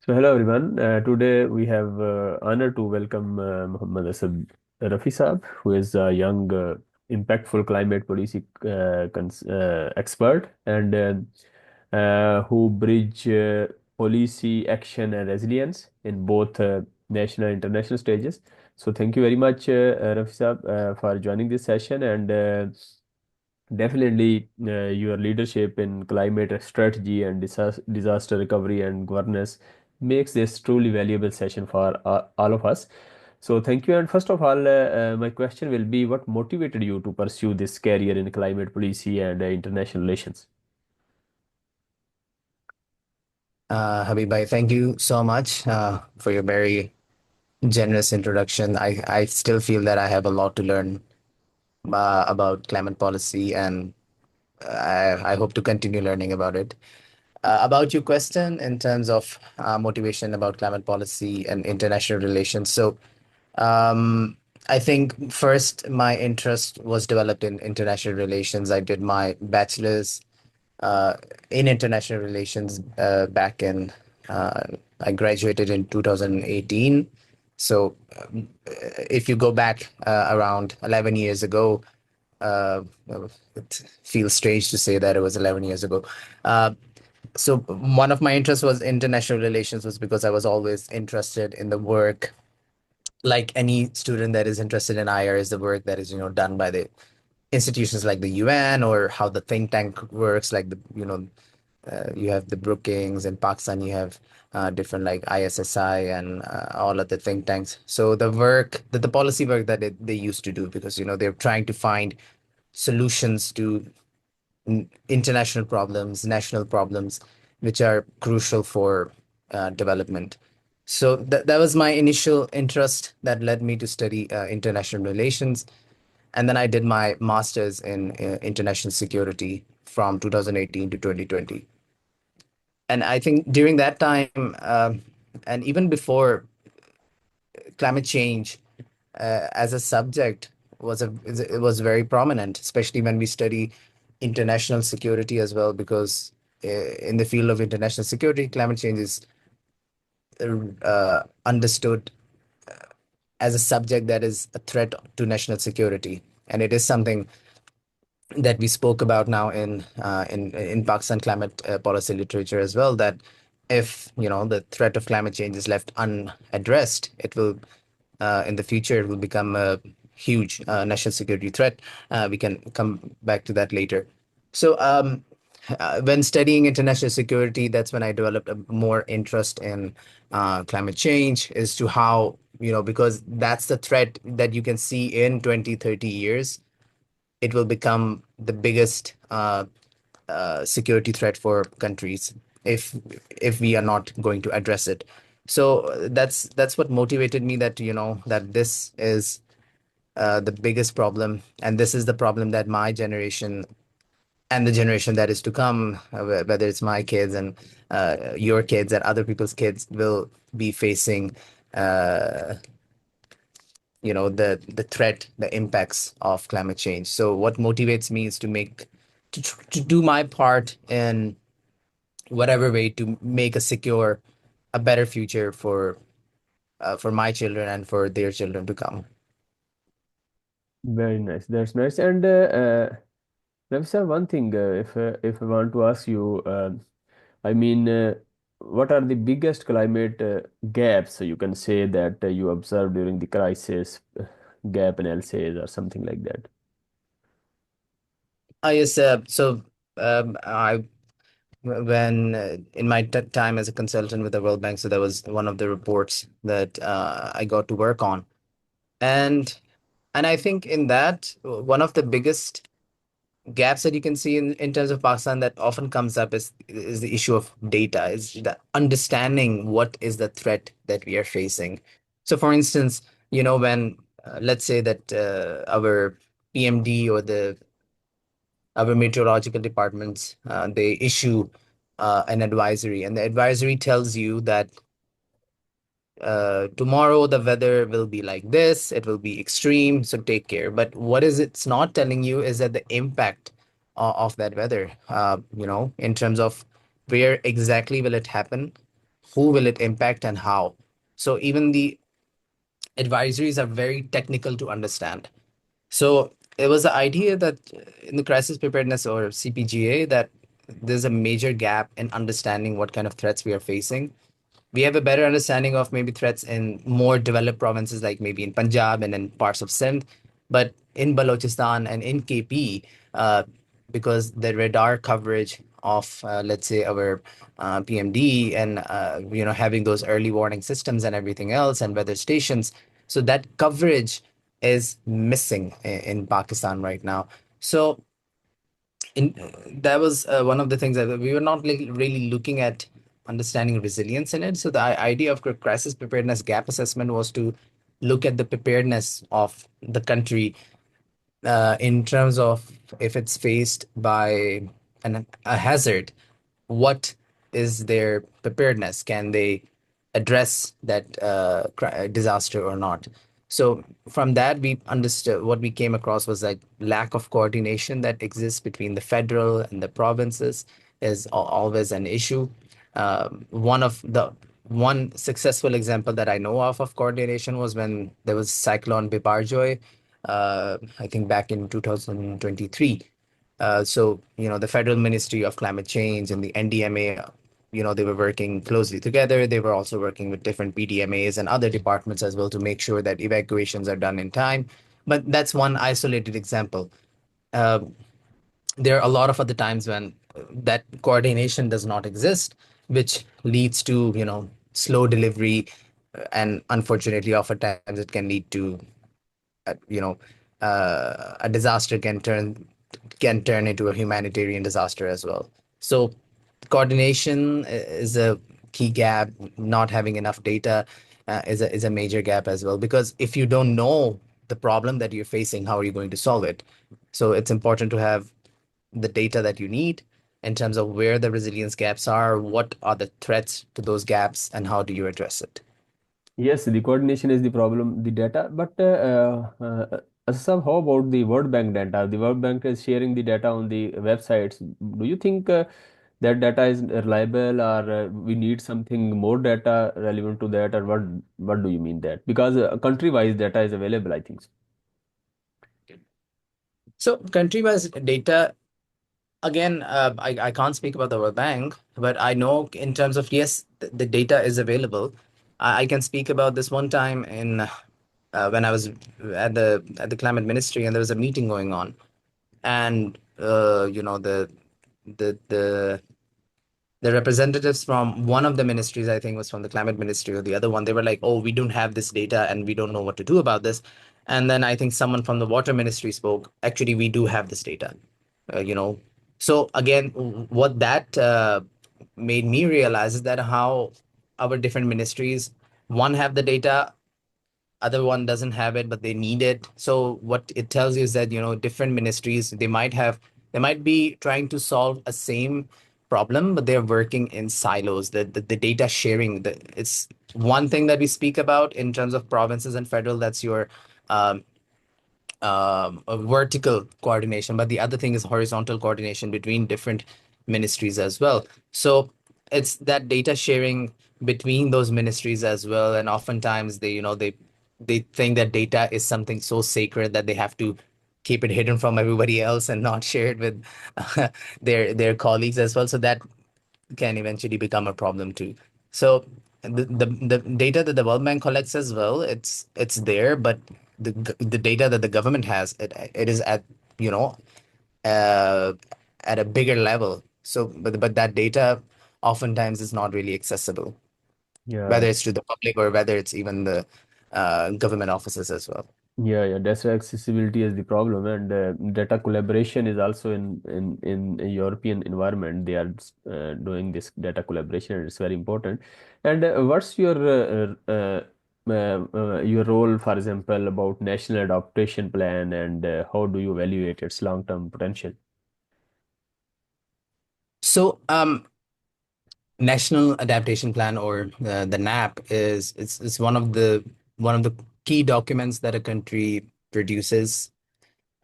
So hello everyone. Today we have honor to welcome Muhammad Asad Rafi Saab, who is a young, impactful climate policy expert and who bridge policy action and resilience in both national and international stages. So thank you very much, Rafi Saab, for joining this session and definitely, your leadership in climate strategy and disaster recovery and governance makes this truly valuable session for all of us. So, thank you. And first of all, my question will be what motivated you to pursue this career in climate policy and international relations? Habibai, thank you so much for your very generous introduction. I still feel that I have a lot to learn about climate policy, and I hope to continue learning about it. About your question in terms of motivation about climate policy and international relations. Um, I think first my interest was developed in international relations. I did my bachelor's uh, in international relations back in uh, I graduated in 2018. So if you go back around 11 years ago, well, it feels strange to say that it was 11 years ago. Uh, so one of my interests was international relations was because I was always interested in the work, like any student that is interested in IR, is the work that is done by the institutions like the UN, or how the think tank works, like you have the Brookings in Pakistan, you have different like ISSI and all of the think tanks. So the policy work that they used to do, because they're trying to find solutions to international problems, national problems, which are crucial for development. So that was my initial interest that led me to study international relations. And then I did my master's in international security from 2018 to 2020. And I think during that time, and even before, climate change as a subject it was very prominent, especially when we study international security as well, because in the field of international security, climate change is understood as a subject that is a threat to national security, and it is something that we spoke about now in Pakistan climate policy literature as well. That if the threat of climate change is left unaddressed, it will in the future it will become a huge national security threat. We can come back to that later. So when studying international security, that's when I developed a more interest in climate change, as to how, because that's the threat that you can see in 20, 30 years it will become the biggest security threat for countries if we are not going to address it. So that's what motivated me, that that this is the biggest problem, and this is the problem that my generation and the generation that is to come, whether it's my kids and your kids and other people's kids, will be facing the threat, the impacts of climate change. So what motivates me is to do my part in whatever way to make a better future for my children and for their children to come. Very nice. That's nice. And Ravi sir, one thing, if I want to ask you, I mean, what are the biggest climate gaps you can say that you observed during the crisis gap analysis or something like that? Yes. I when in my time as a consultant with the World Bank, so that was one of the reports that I got to work on, and I think in that, one of the biggest gaps that you can see in terms of Pakistan that often comes up is the issue of data, is the understanding what is the threat that we are facing. So for instance, when let's say that our PMD or the our meteorological departments, they issue an advisory, and the advisory tells you that tomorrow the weather will be like this, it will be extreme, so take care. But what is it's not telling you is that the impact of that weather, in terms of where exactly will it happen, who will it impact and how. So even the advisories are very technical to understand. So it was the idea that in the crisis preparedness or CPGA that there's a major gap in understanding what kind of threats we are facing. We have a better understanding of maybe threats in more developed provinces like maybe in Punjab and in parts of Sindh, but in Balochistan and in KP, because the radar coverage of let's say our PMD and having those early warning systems and everything else and weather stations, so that coverage is missing in Pakistan right now. So in that was one of the things that we were not really looking at understanding resilience in it. So the idea of crisis preparedness gap assessment was to look at the preparedness of the country in terms of if it's faced by a hazard, what is their preparedness? Can they address that disaster or not? So from that, we understood what we came across was that lack of coordination that exists between the federal and the provinces is always an issue. One successful example that I know of coordination was when there was Cyclone Biparjoy, I think back in 2023. So, the Federal Ministry of Climate Change and the NDMA, they were working closely together. They were also working with different PDMAs and other departments as well to make sure that evacuations are done in time. But that's one isolated example. Uh, there are a lot of other times when that coordination does not exist, which leads to, slow delivery. And unfortunately, oftentimes it can lead to you know a disaster can turn into a humanitarian disaster as well. So coordination is a key gap. Not having enough data is a major gap as well, because if you don't know the problem that you're facing, how are you going to solve it? So it's important to have the data that you need in terms of where the resilience gaps are, what are the threats to those gaps, and how do you address it. Yes, the coordination is the problem, the data. But Asaf, how about the World Bank data? The World Bank is sharing the data on the websites. Do you think that data is reliable, or we need something more data relevant to that, or what do you mean that? Because country-wise data is available, I think so. So country-wise data, again, I can't speak about the World Bank, but I know in terms of, yes, the data is available. I can speak about this one time when I was at the climate ministry, and there was a meeting going on, and the the representatives from one of the ministries, I think was from the climate ministry or the other one, they were like, oh, we don't have this data and we don't know what to do about this. And then I think someone from the water ministry spoke, actually, we do have this data. uh, you know so again, what that made me realize is that how our different ministries, one have the data, other one doesn't have it, but they need it. So what it tells you is that, different ministries, they might be trying to solve a same problem, but they're working in silos. The data sharing, it's one thing that we speak about in terms of provinces and federal, that's your um, a vertical coordination, but the other thing is horizontal coordination between different ministries as well. So it's that data sharing between those ministries as well. And oftentimes they think that data is something so sacred that they have to keep it hidden from everybody else and not share it with their colleagues as well. So that can eventually become a problem too. So the data that the World Bank collects as well, it's there, but the data that the government has, it is at you know uh, at a bigger level. So but that data oftentimes is not really accessible, Yeah. whether it's to the public or whether it's even the government offices as well. Yeah, data accessibility is the problem, and data collaboration is also in a European environment. They are doing this data collaboration, and it's very important. And what's your role, for example, about national adaptation plan, and how do you evaluate its long-term potential? So National Adaptation Plan, or the NAP, it's one of the key documents that a country produces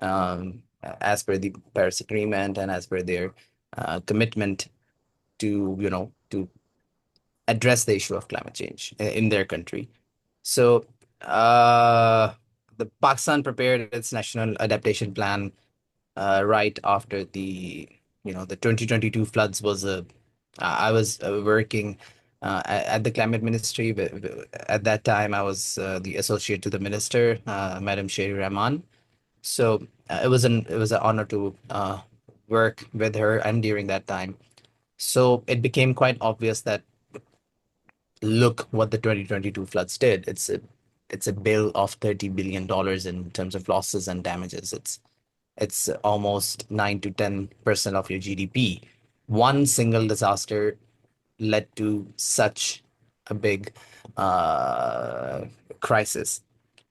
as per the Paris Agreement and as per their commitment to address the issue of climate change in their country. So uh, the Pakistan prepared its national adaptation plan right after the 2022 floods was a I was working at the climate ministry. At that time, I was the associate to the minister, Madam Sherry Rahman. So it was an honor to work with her and during that time. So it became quite obvious that look what the 2022 floods did. It's a bill of $30 billion in terms of losses and damages. It's almost 9 to 10% of your GDP. One single disaster led to such a big uh, crisis.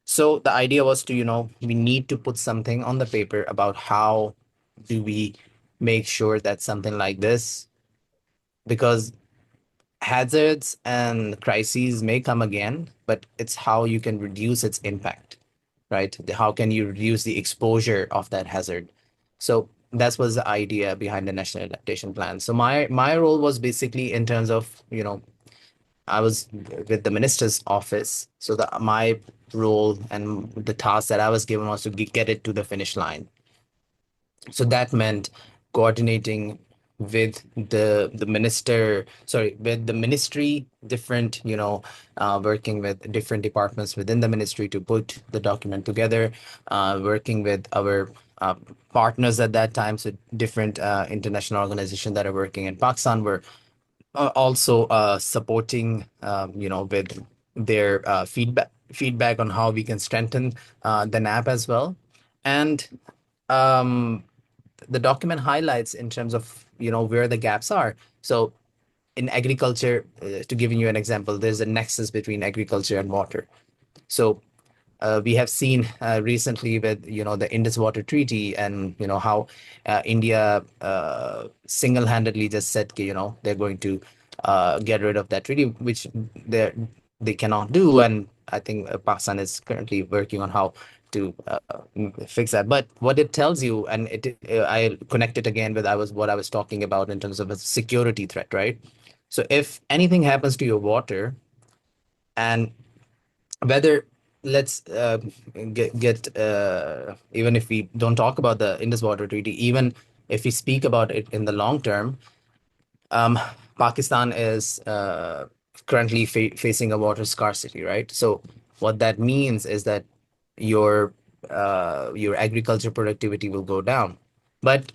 So the idea was to, we need to put something on the paper about how do we make sure that something like this, because hazards and crises may come again, but it's how you can reduce its impact, right? How can you reduce the exposure of that hazard? So that was the idea behind the national adaptation plan. So my role was basically in terms of, I was with the minister's office. So my role and the task that I was given was to get it to the finish line. So that meant coordinating with the minister, sorry, with the ministry, different, working with different departments within the ministry to put the document together, working with our uh, partners at that time. So different international organizations that are working in Pakistan were also supporting, with their feedback on how we can strengthen the NAP as well. And um, the document highlights in terms of where the gaps are. So in agriculture, to giving you an example, there's a nexus between agriculture and water. So we have seen recently with the Indus Water Treaty, and how India single-handedly just said they're going to get rid of that treaty, which they cannot do. And I think Pakistan is currently working on how to fix that. But what it tells you, and I connect it again with what I was talking about in terms of a security threat, right? So if anything happens to your water, and whether let's get even if we don't talk about the Indus Water Treaty, even if we speak about it in the long term, um, Pakistan is currently facing a water scarcity, right? So what that means is that your your agriculture productivity will go down. But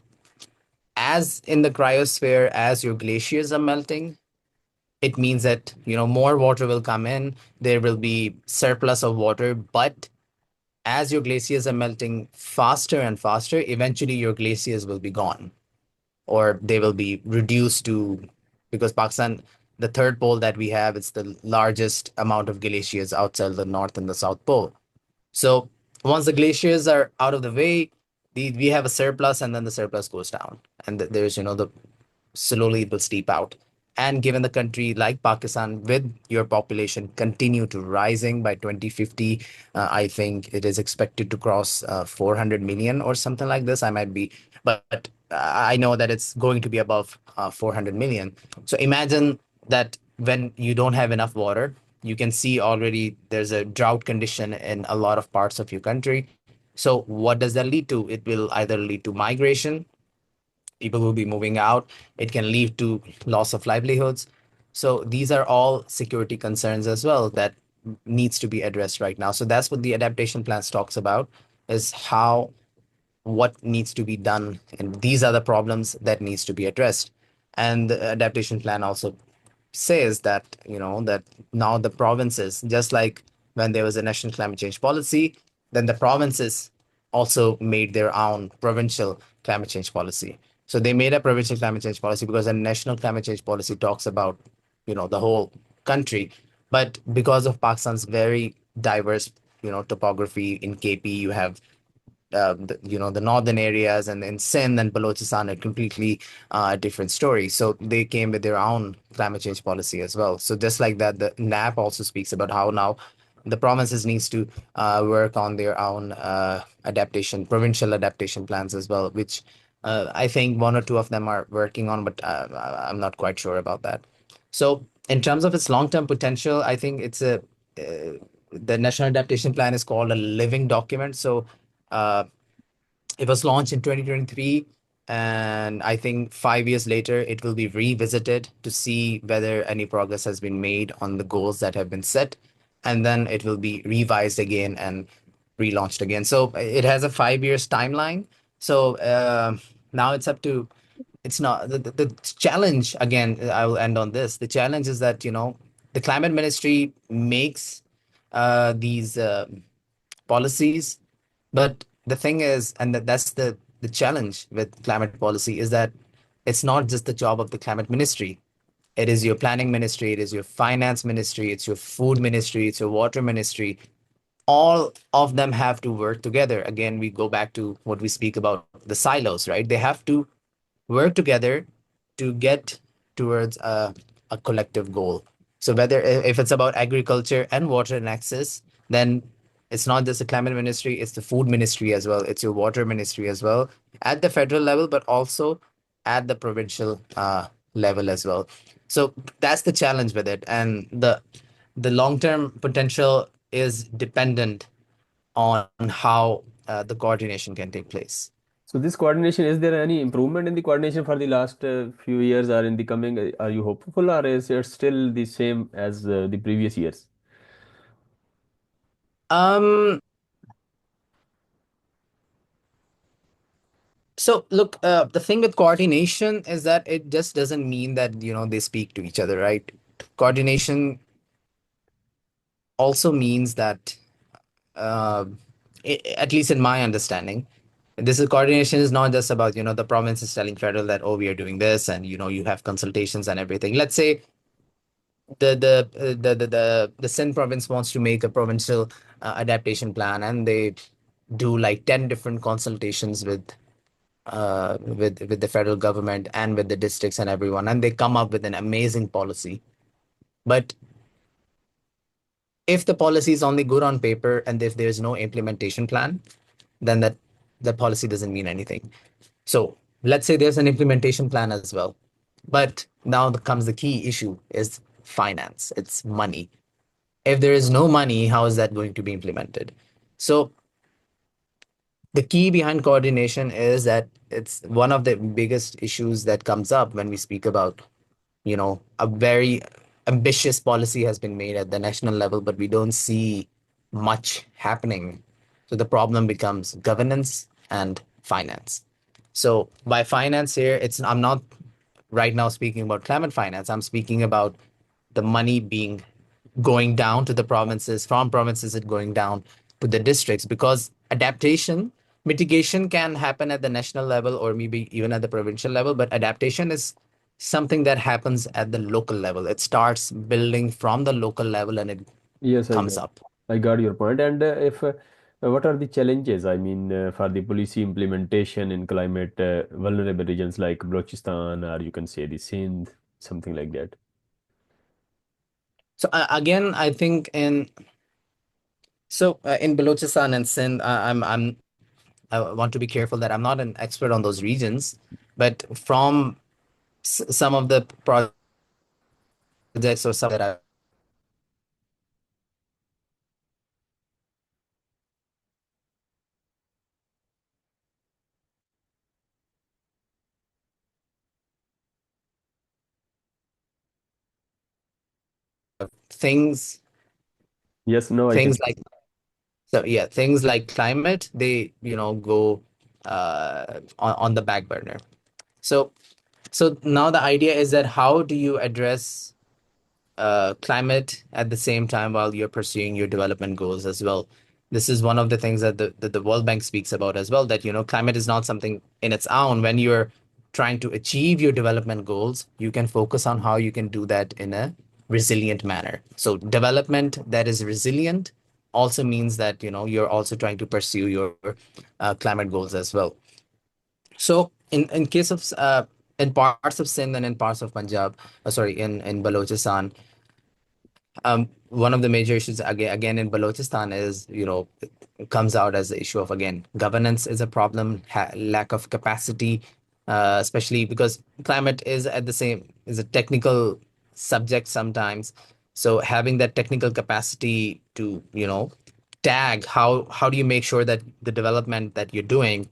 as in the cryosphere, as your glaciers are melting, it means that more water will come in. There will be surplus of water, but as your glaciers are melting faster and faster, eventually your glaciers will be gone, or they will be reduced to, because Pakistan, the third pole that we have, it's the largest amount of glaciers outside the North and the South Pole. So once the glaciers are out of the way, we have a surplus, and then the surplus goes down, and there's the slowly it will steep out. And given the country like Pakistan, with your population continue to rising by 2050, I think it is expected to cross 400 million or something like this. I might be, but I know that it's going to be above 400 million. So imagine that when you don't have enough water, you can see already there's a drought condition in a lot of parts of your country. So what does that lead to? It will either lead to migration, people will be moving out. It can lead to loss of livelihoods. So these are all security concerns as well that needs to be addressed right now. So that's what the adaptation plans talks about, is how, what needs to be done, and these are the problems that needs to be addressed. And the adaptation plan also says that that now the provinces, just like when there was a national climate change policy, then the provinces also made their own provincial climate change policy. So they made a provincial climate change policy because a national climate change policy talks about the whole country. But because of Pakistan's very diverse topography, in KP you have the northern areas, and in Sindh and Balochistan are completely different story. So they came with their own climate change policy as well. So just like that, the NAP also speaks about how now the provinces needs to work on their own provincial adaptation plans as well, which I think one or two of them are working on, but I'm not quite sure about that. So In terms of its long-term potential, I think the National Adaptation Plan is called a living document. So uh, it was launched in 2023, and I think 5 years later, it will be revisited to see whether any progress has been made on the goals that have been set. And then it will be revised again and relaunched again. So it has a 5 years timeline. So now it's up to, it's not the challenge. Again, I will end on this. The challenge is that, the climate ministry makes these policies, but the thing is, and that's the challenge with climate policy, is that it's not just the job of the climate ministry. It is your planning ministry, it is your finance ministry, it's your food ministry, it's your water ministry. All of them have to work together. Again, we go back to what we speak about, the silos, right? They have to work together to get towards a collective goal. So whether if it's about agriculture and water and access, then it's not just the climate ministry, it's the food ministry as well, it's your water ministry as well at the federal level, but also at the provincial level as well. So that's the challenge with it, and the long term potential is dependent on how the coordination can take place. So this coordination, is there any improvement in the coordination for the last few years or in the coming? Are you hopeful, or is it still the same as the previous years? Um, So look, the thing with coordination is that it just doesn't mean that, they speak to each other, right? Coordination also means that, uh, at least in my understanding, this is coordination is not just about, the province is telling federal that, oh, we are doing this, and you have consultations and everything. Let's say the Sindh province wants to make a provincial adaptation plan, and they do like 10 different consultations with the federal government and with the districts and everyone, and they come up with an amazing policy. But if the policy is only good on paper and if there's no implementation plan, then that policy doesn't mean anything. So let's say there's an implementation plan as well, but now comes the key issue is finance. It's money. If there is no money, how is that going to be implemented? So the key behind coordination is that it's one of the biggest issues that comes up when we speak about, a very ambitious policy has been made at the national level, but we don't see much happening. So the problem becomes governance and finance. So by finance here, I'm not right now speaking about climate finance. I'm speaking about the money being going down to the provinces, from provinces it going down to the districts, because adaptation mitigation can happen at the national level or maybe even at the provincial level, but adaptation is something that happens at the local level. It starts building from the local level and it Yes, comes up. I got your point. And if what are the challenges? I mean, for the policy implementation in climate vulnerable regions like Balochistan, or you can say the Sindh, something like that. So again, I think in Balochistan and Sindh, I want to be careful that I'm not an expert on those regions, but from some of the projects or some that I've things Yes, no, I can. things like so yeah, things like climate, they go on the back burner. So now the idea is that how do you address climate at the same time while you're pursuing your development goals as well. This is one of the things that the World Bank speaks about as well, that climate is not something in its own. When you're trying to achieve your development goals, you can focus on how you can do that in a resilient manner. So development that is resilient also means that you're also trying to pursue your climate goals as well. So in case of in parts of Sindh and in parts of Punjab, sorry, in Balochistan, one of the major issues again in Balochistan is, it comes out as the issue of, again, governance is a problem, lack of capacity, especially because climate is at the same is a technical subject sometimes. So having that technical capacity to, tag how do you make sure that the development that you're doing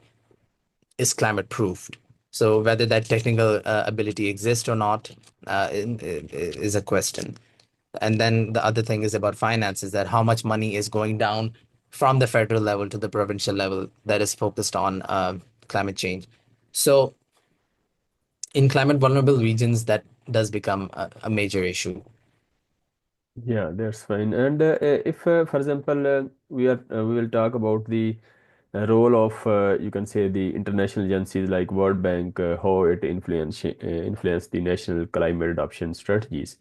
is climate proofed. So whether that technical ability exists or not is a question. And then the other thing is about finances, that how much money is going down from the federal level to the provincial level that is focused on climate change. So in climate vulnerable regions, that does become a major issue. Yeah, that's fine. And if, for example, we will talk about the role of you can say the international agencies like World Bank, how it influence the national climate adoption strategies.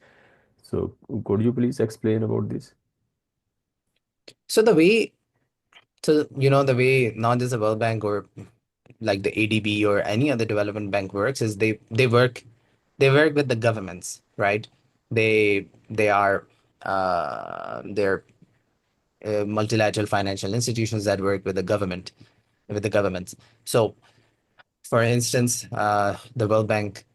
So could you please explain about this? So the way, the way not just the World Bank or like the ADB or any other development bank works is they work with the governments, right? They are they're multilateral financial institutions that work with the governments. So, for instance, the World Bank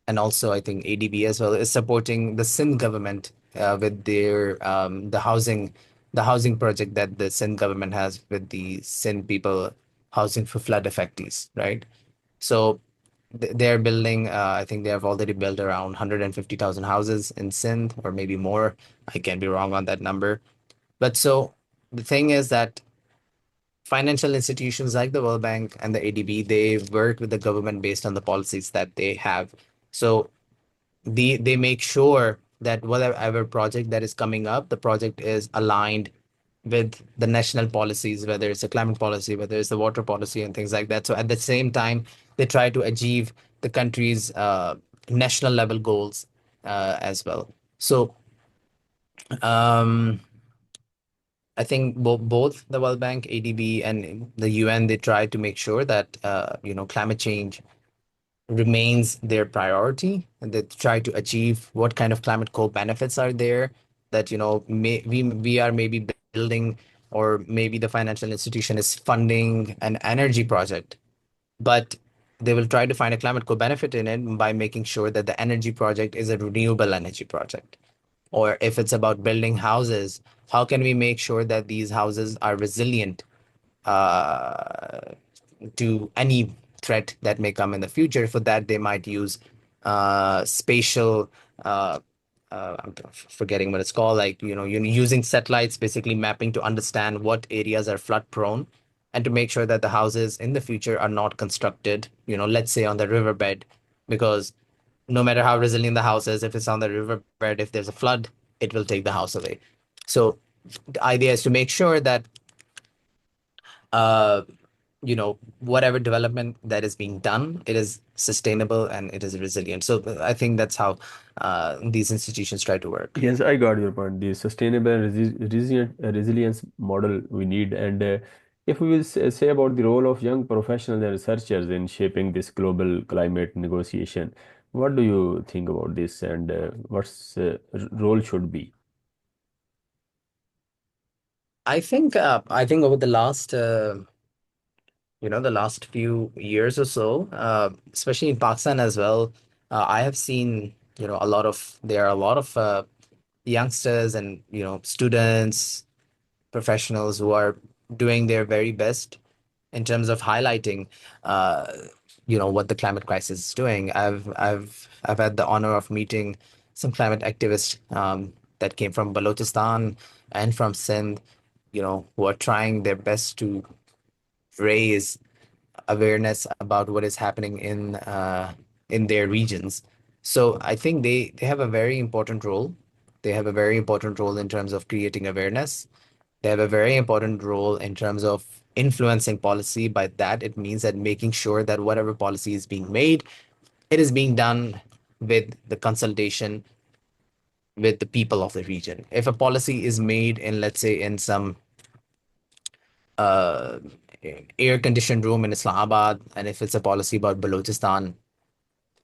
and also I think ADB as well is supporting the Sindh government with their the housing project that the Sindh government has with the Sindh people housing for flood affectees, right? So they're building. I think they have already built around 150,000 houses in Sindh, or maybe more. I can be wrong on that number. But so the thing is that financial institutions like the World Bank and the ADB, they work with the government based on the policies that they have. So they make sure that whatever project that is coming up, the project is aligned with the national policies, whether it's a climate policy, whether it's the water policy and things like that. So at the same time, they try to achieve the country's national level goals as well. So um, I think both the World Bank, ADB, and the UN, they try to make sure that climate change remains their priority, and they try to achieve what kind of climate co-benefits are there, that we are maybe building, or maybe the financial institution is funding an energy project, but they will try to find a climate co-benefit in it by making sure that the energy project is a renewable energy project. Or if it's about building houses, how can we make sure that these houses are resilient uh, to any threat that may come in the future? For that, they might use spatial, uh, I'm forgetting what it's called, like, you're using satellites, basically mapping to understand what areas are flood prone, and to make sure that the houses in the future are not constructed, let's say on the riverbed, because no matter how resilient the house is, if it's on the riverbed, if there's a flood, it will take the house away. So the idea is to make sure that uh, whatever development that is being done, it is sustainable and it is resilient. So I think that's how these institutions try to work. Yes, I got your point. The sustainable and resilience model we need, and if we will say about the role of young professionals and researchers in shaping this global climate negotiation, what do you think about this, and what's role should be? I think over the last few years or so, especially in Pakistan as well, I have seen, there are a lot of youngsters and, students, professionals who are doing their very best in terms of highlighting, uh, what the climate crisis is doing. I've had the honor of meeting some climate activists that came from Balochistan and from Sindh, who are trying their best to raise awareness about what is happening in their regions. So I think they have a very important role. They have a very important role in terms of creating awareness. They have a very important role in terms of influencing policy. By that, it means that making sure that whatever policy is being made, it is being done with the consultation with the people of the region. If a policy is made in, let's say, in some uh, air-conditioned room in Islamabad, and if it's a policy about Balochistan,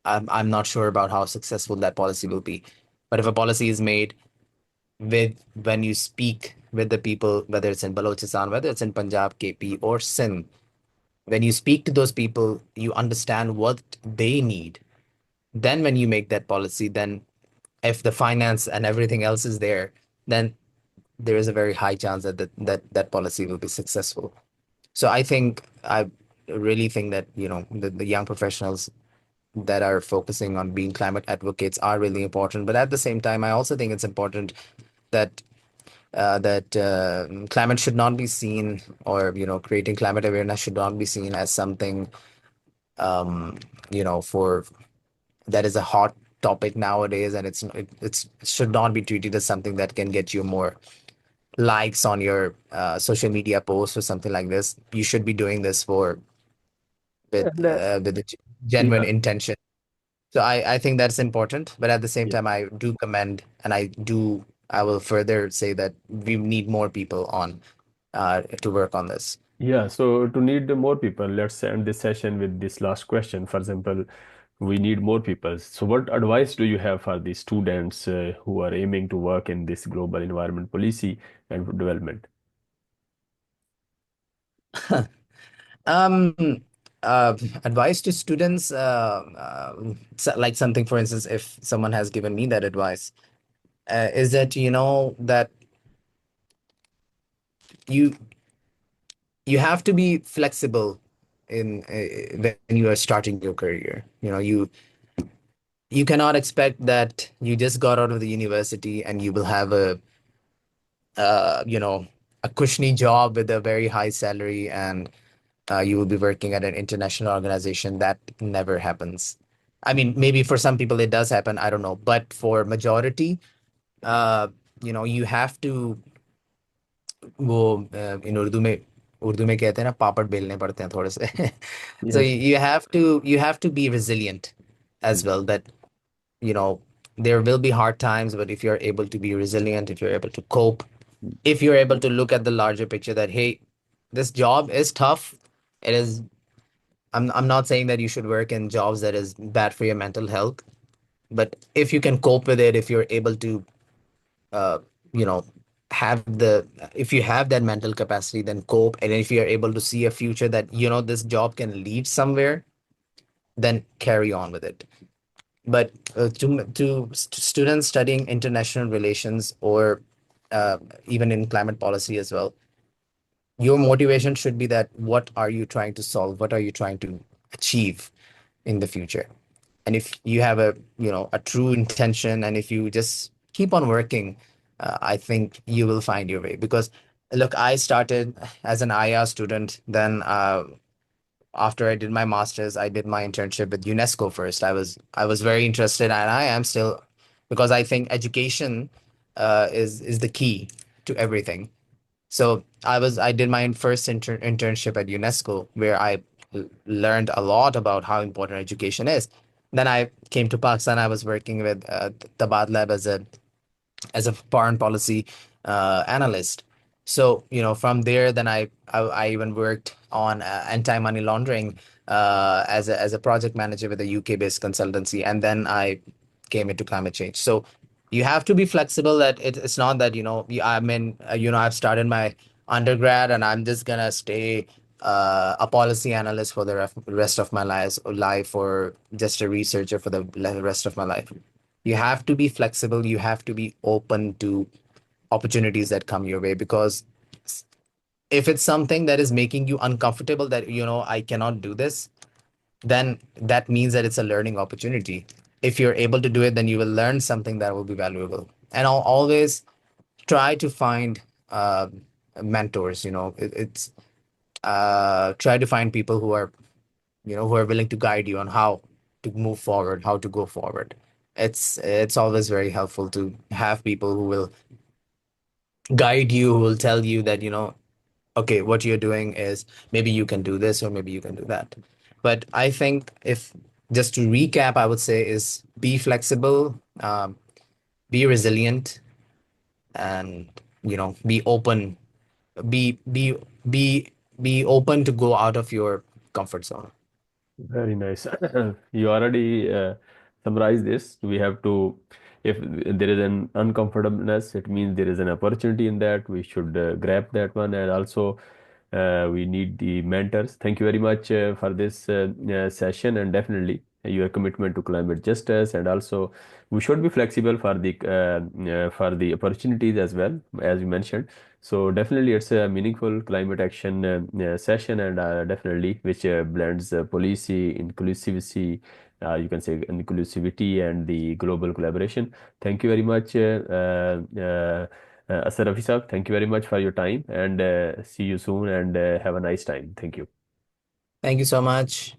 I'm not sure about how successful that policy will be. But if a policy is made when you speak with the people, whether it's in Balochistan, whether it's in Punjab, KP, or Sindh, when you speak to those people, you understand what they need. Then when you make that policy, then if the finance and everything else is there, then there is a very high chance that that policy will be successful. So I really think that, the young professionals that are focusing on being climate advocates are really important. But at the same time, I also think it's important that climate should not be seen, or creating climate awareness should not be seen as something, for that is a hot topic nowadays, and it should not be treated as something that can get you more likes on your social media posts or something like this. You should be doing this for And with a genuine yeah, intention. So I think that's important, but at the same yeah. time, I do commend, and I will further say that we need more people on to work on this. Yeah, so to need more people, let's end this session with this last question. For example, we need more people. So, what advice do you have for the students who are aiming to work in this global environment policy and development? Um, Advice to students, like something, for instance, if someone has given me that advice, is that that you you have to be flexible in when you are starting your career. You cannot expect that you just got out of the university and you will have you know a cushy job with a very high salary, and you will be working at an international organization. That never happens. I mean, maybe for some people it does happen, I don't know, but for majority, uh, you have to वो इन उर्दू में कहते हैं ना, पापड़ बेलने पड़ते हैं थोड़े से. So Yes. you have to be resilient as Mm, well, that you know there will be hard times, but if you're able to be resilient, if you're able to cope, mm, if you're able to look at the larger picture, that hey, this job is tough. It is. I'm not saying that you should work in jobs that is bad for your mental health, but if you can cope with it, if you're able to uh, you know have the if you have that mental capacity, then cope. And if you're able to see a future that this job can lead somewhere, then carry on with it. But to students studying international relations, or even in climate policy as well, your motivation should be that what are you trying to solve, what are you trying to achieve in the future. And if you have a true intention, and if you just keep on working, I think you will find your way. Because look, I started as an IR student, then after I did my master's, I did my internship with UNESCO first. I was very interested, and I am still, because I think education is the key to everything. So I did my first internship at UNESCO, where I learned a lot about how important education is. Then I came to Pakistan. I was working with Tabad Lab as a foreign policy analyst. So from there, then I even worked on anti-money laundering as a project manager with a UK based consultancy, and then I came into climate change. So you have to be flexible. That it's not that I mean I've started my undergrad and I'm just gonna stay a policy analyst for the rest of my life, or just a researcher for the rest of my life. You have to be flexible. You have to be open to opportunities that come your way, because if it's something that is making you uncomfortable, that I cannot do this, then that means that it's a learning opportunity. If you're able to do it, then you will learn something that will be valuable. And I'll always try to find mentors. It's try to find people who are willing to guide you on how to move forward, how to go forward. It's always very helpful to have people who will guide you, who will tell you that, okay, what you're doing is, maybe you can do this or maybe you can do that. But I think, if just to recap, I would say is be flexible, be resilient, and be open, be be be be open to go out of your comfort zone. very nice. You already summarized this. We have to, if there is an uncomfortableness, it means there is an opportunity in that. We should grab that one, and also we need the mentors. Thank you very much for this session, and definitely your commitment to climate justice, and also we should be flexible for the opportunities as well, as you mentioned. So definitely, it's a meaningful climate action session, and definitely which blends policy, inclusivity, you can say inclusivity, and the global collaboration. Thank you very much, Asad Rafi Saab. Thank you very much for your time, and see you soon, and have a nice time. Thank you. Thank you so much.